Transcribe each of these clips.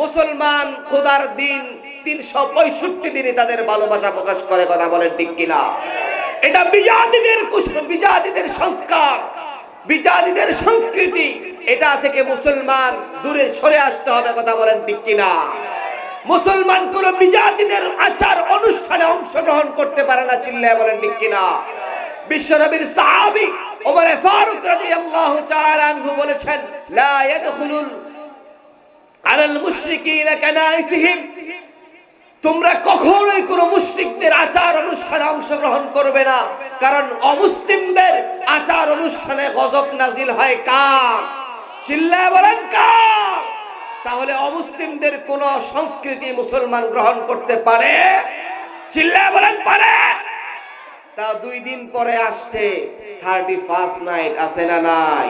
মুসলমান খোদার দিন ৩৬৫ দিনে তাদের ভালোবাসা প্রকাশ করে, কথা বলেন ঠিক কিনা? এটা বিজাতিদের সংস্কার, বিজাতিদের সংস্কৃতি। এটা থেকে মুসলমান দূরে সরে আসতে হবে, কথা বলেন ঠিক কিনা? মুসলমান কোন বিজাতিদের আচার অনুষ্ঠানে অংশগ্রহণ করতে পারে না, চিল্লায় বলেন ঠিক কিনা? বিশ্বনবীর সাহাবী ওমর ফারুক রাদিয়াল্লাহু তাআলা আনহু বলেছেন, লা ইয়াদখুলুল আলাল মুশরিকিনা কানাইসিহিম, তোমরা কখনোই কোন মুশরিকদের আচার অনুষ্ঠানে অংশগ্রহণ করবে না, কারণ অমুসলিমদের আচার অনুষ্ঠানে গজব নাজিল হয় কার? চিল্লায় বলেন কার? তাহলে অমুসলিমদের কোন সংস্কৃতি মুসলমান গ্রহণ করতে পারে? চিল্লায় বলেন পারে? তা 2 দিন পরে আসছে 31 নাইট, আছে না নাই?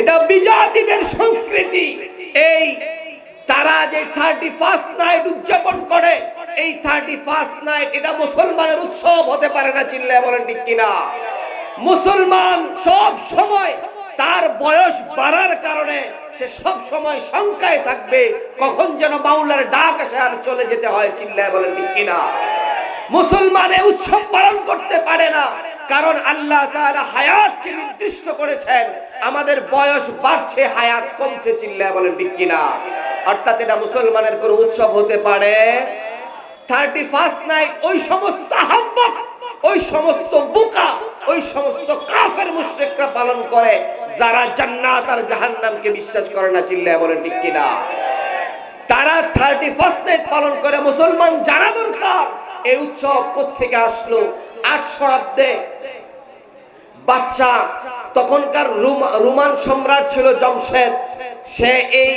এটা বিজাতিদের সংস্কৃতি। এই তারা যে 31 নাইট উদযাপন করে, এই 31 নাইট এটা মুসলমানের উৎসব হতে পারে না, চিল্লায় বলেন ঠিক কিনা? মুসলমান সব সময় তার বয়স বাড়ার কারণে সে সব সময় শঙ্কায় থাকবে কখন যেন মাওলার ডাক আসে আর চলে যেতে হয়, চিল্লায় বলেন ঠিক কিনা? মুসলমান এই উৎসব পালন করতে পারে না, কারণ আল্লাহ তাআলা হায়াতকে নির্দিষ্ট করেছেন, আমাদের বয়স বাড়ছে হায়াত কমছে, চিল্লায় বলেন ঠিক কিনা? অর্থাৎ এটা মুসলমানের কোন উৎসব হতে পারে? 31 নাইট ওই সমস্ত আহম্মক, ওই সমস্ত বোকা, ওই সমস্ত কাফের মুশরিকরা পালন করে যারা জান্নাত আর জাহান্নামকে বিশ্বাস করে না, চিল্লায় বলেন ঠিক কিনা? তারা 31 নাইট পালন করে। মুসলমান জানা দরকার এই উৎসব কোত্থেকে আসলো। 8 শতাব্দে বাদশা, তখনকার রোমান সম্রাট ছিল জমশেদ, সে এই